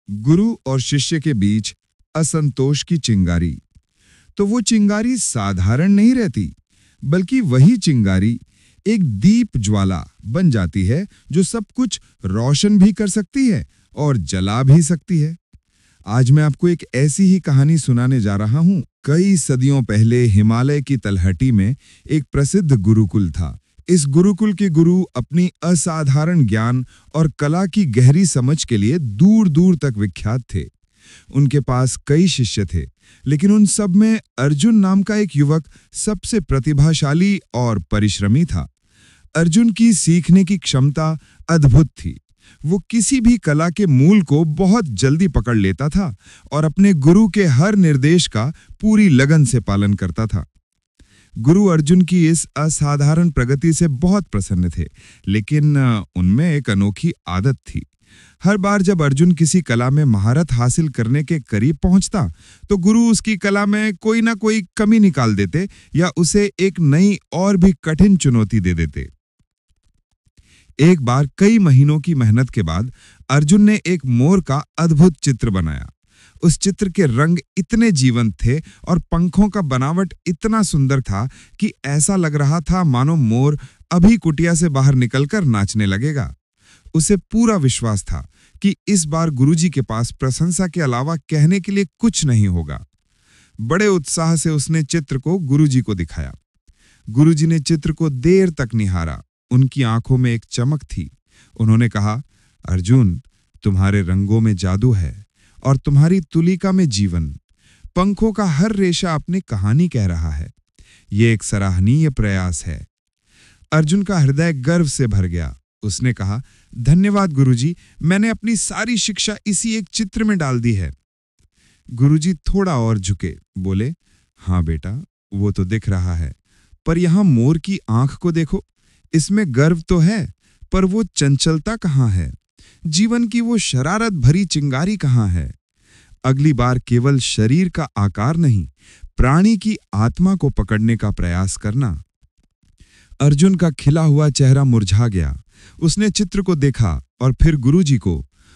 गुरु और शिष्य के बीच असंतोष की चिंगारी। तो वो चिंगारी साधारण नहीं रहती, बल्कि वही चिंगारी एक दीप ज्वाला बन जाती है जो सब कुछ रोशन भी कर सकती है और जला भी सकती है। आज मैं आपको एक ऐसी ही कहानी सुनाने जा रहा हूं। कई सदियों पहले हिमालय की तलहटी में एक प्रसिद्ध गुरुकुल था। इस गुरुकुल के गुरु अपनी असाधारण ज्ञान और कला की गहरी समझ के लिए दूर दूर तक विख्यात थे। उनके पास कई शिष्य थे, लेकिन उन सब में अर्जुन नाम का एक युवक सबसे प्रतिभाशाली और परिश्रमी था। अर्जुन की सीखने की क्षमता अद्भुत थी। वो किसी भी कला के मूल को बहुत जल्दी पकड़ लेता था और अपने गुरु के हर निर्देश का पूरी लगन से पालन करता था। गुरु अर्जुन की इस असाधारण प्रगति से बहुत प्रसन्न थे, लेकिन उनमें एक अनोखी आदत थी। हर बार जब अर्जुन किसी कला में महारत हासिल करने के करीब पहुंचता, तो गुरु उसकी कला में कोई ना कोई कमी निकाल देते या उसे एक नई और भी कठिन चुनौती दे देते। एक बार कई महीनों की मेहनत के बाद अर्जुन ने एक मोर का अद्भुत चित्र बनाया। उस चित्र के रंग इतने जीवंत थे और पंखों का बनावट इतना सुंदर था कि ऐसा लग रहा था मानो मोर अभी कुटिया से बाहर निकलकर नाचने लगेगा। उसे पूरा विश्वास था कि इस बार गुरुजी के पास प्रशंसा के अलावा कहने के लिए कुछ नहीं होगा। बड़े उत्साह से उसने चित्र को गुरुजी को दिखाया। गुरुजी ने चित्र को देर तक निहारा। उनकी आंखों में एक चमक थी। उन्होंने कहा, अर्जुन, तुम्हारे रंगों में जादू है और तुम्हारी तुलिका में जीवन। पंखों का हर रेशा अपनी कहानी कह रहा है। ये एक सराहनीय प्रयास है। अर्जुन का हृदय गर्व से भर गया। उसने कहा, धन्यवाद गुरुजी, मैंने अपनी सारी शिक्षा इसी एक चित्र में डाल दी है। गुरुजी थोड़ा और झुके, बोले, हाँ बेटा, वो तो दिख रहा है, पर यहां मोर की आंख को देखो। इसमें गर्व तो है, पर वो चंचलता कहाँ है? जीवन की वो शरारत भरी चिंगारी कहाँ है? अगली बार केवल शरीर का आकार नहीं, प्राणी की आत्मा को पकड़ने का प्रयास करना। अर्जुन का खिला हुआ चेहरा मुरझा गया। उसने चित्र को देखा और फिर गुरुजी को।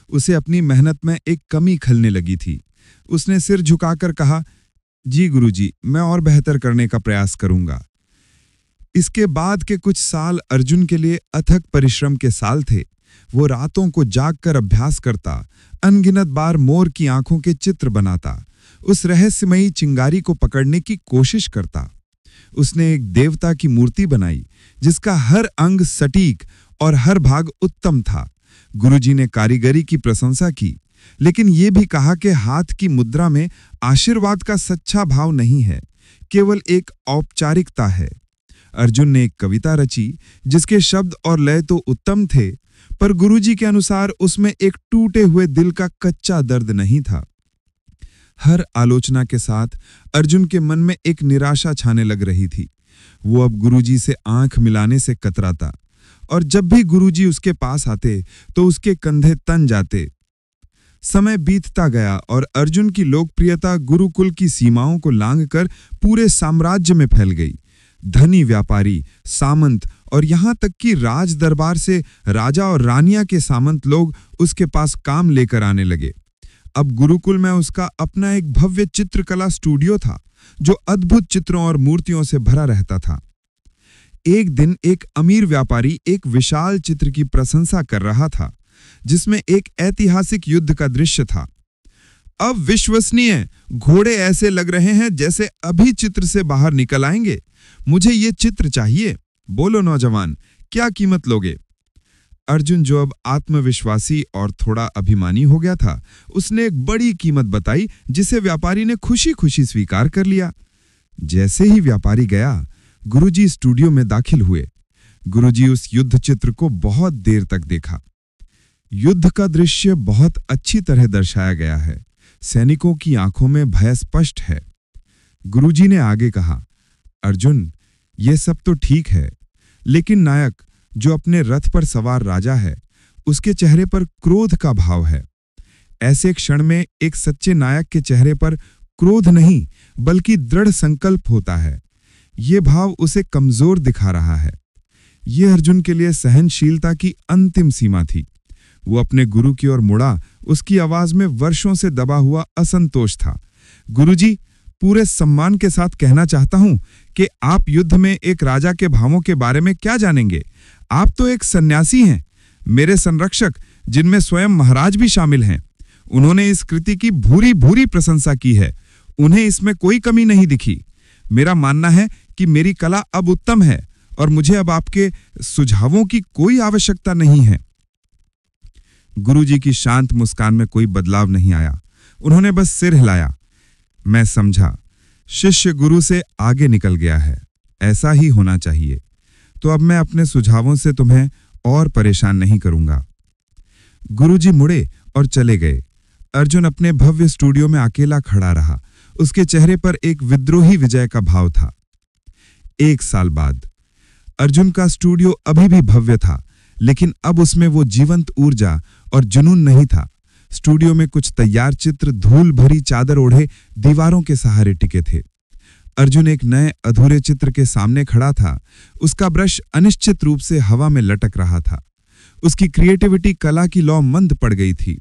उसे अपनी मेहनत में एक कमी खलने लगी थी। उसने सिर झुकाकर कहा, जी गुरुजी, मैं और बेहतर करने का प्रयास करूंगा। इसके बाद के कुछ साल अर्जुन के लिए अथक परिश्रम के साल थे। वो रातों को जागकर अभ्यास करता, अनगिनत बार मोर की आंखों के चित्र बनाता, उस रहस्यमयी चिंगारी को पकड़ने की कोशिश करता। उसने एक देवता की मूर्ति बनाई जिसका हर अंग सटीक और हर भाग उत्तम था। गुरुजी ने कारीगरी की प्रशंसा की, लेकिन ये भी कहा कि हाथ की मुद्रा में आशीर्वाद का सच्चा भाव नहीं है, केवल एक औपचारिकता है। अर्जुन ने एक कविता रची जिसके शब्द और लय तो उत्तम थे, पर गुरुजी के अनुसार उसमें एक टूटे हुए दिल का कच्चा दर्द नहीं था। हर आलोचना के साथ अर्जुन के मन में एक निराशा छाने लग रही थी। वो अब गुरुजी से आंख मिलाने से कतराता और जब भी गुरुजी उसके पास आते तो उसके कंधे तन जाते। समय बीतता गया और अर्जुन की लोकप्रियता गुरुकुल की सीमाओं को लांघकर पूरे साम्राज्य में फैल गई। धनी व्यापारी, सामंत और यहाँ तक कि राज दरबार से राजा और रानियां के सामंत लोग उसके पास काम लेकर आने लगे। अब गुरुकुल में उसका अपना एक भव्य चित्रकला स्टूडियो था जो अद्भुत चित्रों और मूर्तियों से भरा रहता था। एक दिन एक अमीर व्यापारी एक विशाल चित्र की प्रशंसा कर रहा था जिसमें एक ऐतिहासिक युद्ध का दृश्य था। अविश्वसनीय, घोड़े ऐसे लग रहे हैं जैसे अभी चित्र से बाहर निकल आएंगे। मुझे ये चित्र चाहिए। बोलो नौजवान, क्या कीमत लोगे? अर्जुन, जो अब आत्मविश्वासी और थोड़ा अभिमानी हो गया था, उसने एक बड़ी कीमत बताई जिसे व्यापारी ने खुशी खुशी स्वीकार कर लिया। जैसे ही व्यापारी गया, गुरुजी स्टूडियो में दाखिल हुए। गुरुजी उस युद्ध चित्र को बहुत देर तक देखा। युद्ध का दृश्य बहुत अच्छी तरह दर्शाया गया है। सैनिकों की आंखों में भय स्पष्ट है। गुरुजी ने आगे कहा, अर्जुन, ये सब तो ठीक है, लेकिन नायक जो अपने रथ पर सवार राजा है, उसके चेहरे पर क्रोध का भाव है। ऐसे क्षण में एक सच्चे नायक के चेहरे पर क्रोध नहीं, बल्कि दृढ़ संकल्प होता है। ये भाव उसे कमजोर दिखा रहा है। ये अर्जुन के लिए सहनशीलता की अंतिम सीमा थी। वो अपने गुरु की ओर मुड़ा। उसकी आवाज में वर्षों से दबा हुआ असंतोष था। गुरुजी, पूरे सम्मान के साथ कहना चाहता हूं कि आप युद्ध में एक राजा के भावों के बारे में क्या जानेंगे? आप तो एक सन्यासी हैं। मेरे संरक्षक, जिनमें स्वयं महाराज भी शामिल हैं, उन्होंने इस कृति की भूरी भूरी प्रशंसा की है। उन्हें इसमें कोई कमी नहीं दिखी। मेरा मानना है कि मेरी कला अब उत्तम है और मुझे अब आपके सुझावों की कोई आवश्यकता नहीं है। गुरुजी की शांत मुस्कान में कोई बदलाव नहीं आया। उन्होंने बस सिर हिलाया। मैं समझा, शिष्य गुरु से आगे निकल गया है। ऐसा ही होना चाहिए। तो अब मैं अपने सुझावों से तुम्हें और परेशान नहीं करूंगा। गुरुजी मुड़े और चले गए। अर्जुन अपने भव्य स्टूडियो में अकेला खड़ा रहा। उसके चेहरे पर एक विद्रोही विजय का भाव था। 1 साल बाद अर्जुन का स्टूडियो अभी भी भव्य था, लेकिन अब उसमें वो जीवंत ऊर्जा और जुनून नहीं था। स्टूडियो में कुछ तैयार चित्र धूल भरी चादर ओढ़े दीवारों के सहारे टिके थे। अर्जुन एक नए अधूरे चित्र के सामने खड़ा था। उसका ब्रश अनिश्चित रूप से हवा में लटक रहा था। उसकी क्रिएटिविटी कला की लौ मंद पड़ गई थी।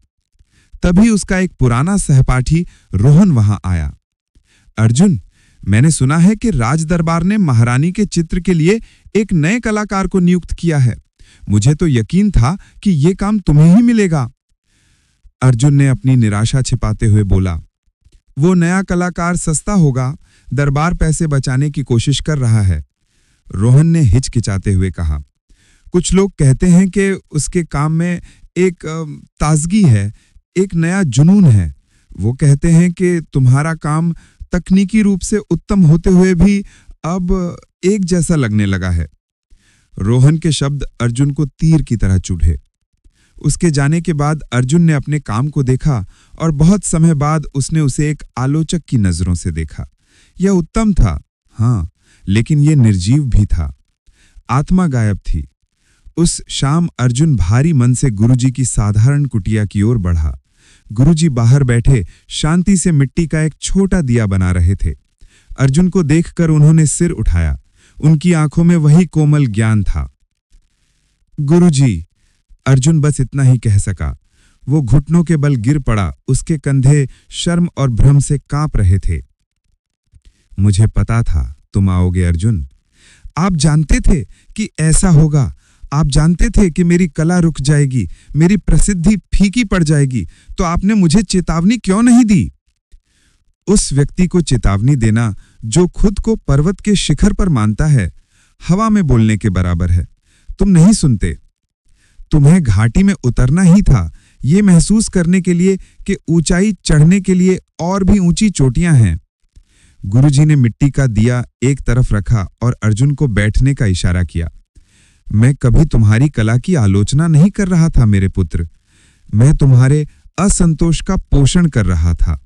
तभी उसका एक पुराना सहपाठी रोहन वहां आया। अर्जुन, मैंने सुना है कि राज दरबार ने महारानी के चित्र के लिए एक नए कलाकार को नियुक्त किया है। मुझे तो यकीन था कि यह काम तुम्हें ही मिलेगा। अर्जुन ने अपनी निराशा छिपाते हुए बोला, वो नया कलाकार सस्ता होगा। दरबार पैसे बचाने की कोशिश कर रहा है। रोहन ने हिचकिचाते हुए कहा, कुछ लोग कहते हैं कि उसके काम में एक ताजगी है, एक नया जुनून है। वो कहते हैं कि तुम्हारा काम तकनीकी रूप से उत्तम होते हुए भी अब एक जैसा लगने लगा है। रोहन के शब्द अर्जुन को तीर की तरह चुभे। उसके जाने के बाद अर्जुन ने अपने काम को देखा और बहुत समय बाद उसने उसे एक आलोचक की नजरों से देखा। यह उत्तम था, हाँ, लेकिन यह निर्जीव भी था। आत्मा गायब थी। उस शाम अर्जुन भारी मन से गुरुजी की साधारण कुटिया की ओर बढ़ा। गुरुजी बाहर बैठे शांति से मिट्टी का एक छोटा दिया बना रहे थे। अर्जुन को देखकर उन्होंने सिर उठाया। उनकी आंखों में वही कोमल ज्ञान था। गुरुजी, अर्जुन बस इतना ही कह सका। वो घुटनों के बल गिर पड़ा। उसके कंधे शर्म और भ्रम से कांप रहे थे। मुझे पता था तुम आओगे अर्जुन। आप जानते थे कि ऐसा होगा। आप जानते थे कि मेरी कला रुक जाएगी, मेरी प्रसिद्धि फीकी पड़ जाएगी, तो आपने मुझे चेतावनी क्यों नहीं दी? उस व्यक्ति को चेतावनी देना जो खुद को पर्वत के शिखर पर मानता है, हवा में बोलने के बराबर है। तुम नहीं सुनते। तुम्हें घाटी में उतरना ही था, ये महसूस करने के लिए कि ऊंचाई चढ़ने के लिए और भी ऊंची चोटियां हैं। गुरुजी ने मिट्टी का दिया एक तरफ रखा और अर्जुन को बैठने का इशारा किया। मैं कभी तुम्हारी कला की आलोचना नहीं कर रहा था मेरे पुत्र। मैं तुम्हारे असंतोष का पोषण कर रहा था।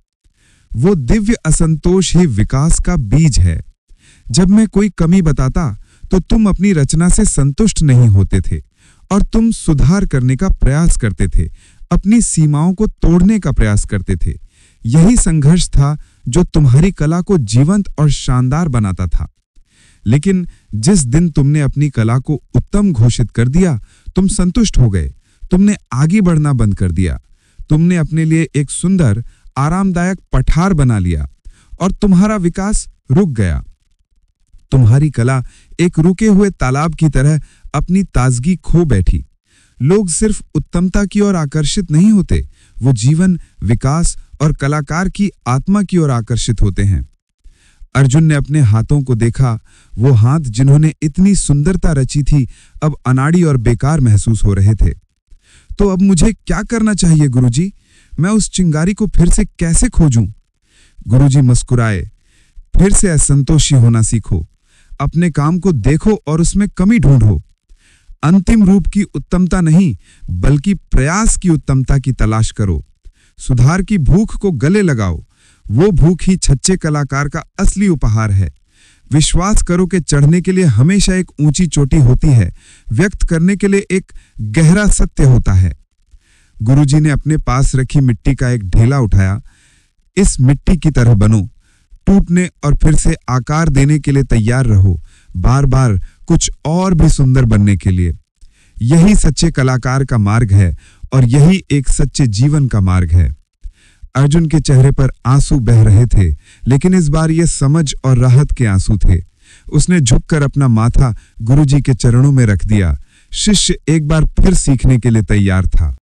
वो दिव्य असंतोष ही विकास का बीज है। जब मैं कोई कमी बताता तो तुम अपनी रचना से संतुष्ट नहीं होते थे और तुम सुधार करने का प्रयास करते थे, अपनी सीमाओं को तोड़ने का प्रयास करते थे। यही संघर्ष था जो तुम्हारी कला को जीवंत और शानदार बनाता था। लेकिन जिस दिन तुमने अपनी कला को उत्तम घोषित कर दिया, तुम संतुष्ट हो गए। तुमने आगे बढ़ना बंद कर दिया। तुमने अपने लिए एक सुंदर, आरामदायक पठार बना लिया और तुम्हारा विकास रुक गया। तुम्हारी कला एक रुके हुए तालाब की तरह अपनी ताजगी खो बैठी। लोग सिर्फ उत्तमता की ओर आकर्षित नहीं होते, वो जीवन, विकास और कलाकार की आत्मा की ओर आकर्षित होते हैं। अर्जुन ने अपने हाथों को देखा। वो हाथ जिन्होंने इतनी सुंदरता रची थी, अब अनाड़ी और बेकार महसूस हो रहे थे। तो अब मुझे क्या करना चाहिए गुरुजी? मैं उस चिंगारी को फिर से कैसे खोजूं? गुरुजी मुस्कुराए। फिर से असंतोषी होना सीखो। अपने काम को देखो और उसमें कमी ढूंढो। अंतिम रूप की उत्तमता नहीं, बल्कि प्रयास की उत्तमता की तलाश करो। सुधार की भूख को गले लगाओ। वो भूख ही सच्चे कलाकार का असली उपहार है। विश्वास करो कि चढ़ने के लिए हमेशा एक ऊंची चोटी होती है, व्यक्त करने के लिए एक गहरा सत्य होता है। गुरुजी ने अपने पास रखी मिट्टी का एक ढेला उठाया। इस मिट्टी की तरह बनो। टूटने और फिर से आकार देने के लिए तैयार रहो, बार बार कुछ और भी सुंदर बनने के लिए। यही सच्चे कलाकार का मार्ग है और यही एक सच्चे जीवन का मार्ग है। अर्जुन के चेहरे पर आंसू बह रहे थे, लेकिन इस बार ये समझ और राहत के आंसू थे। उसने झुककर अपना माथा गुरुजी के चरणों में रख दिया। शिष्य एक बार फिर सीखने के लिए तैयार था।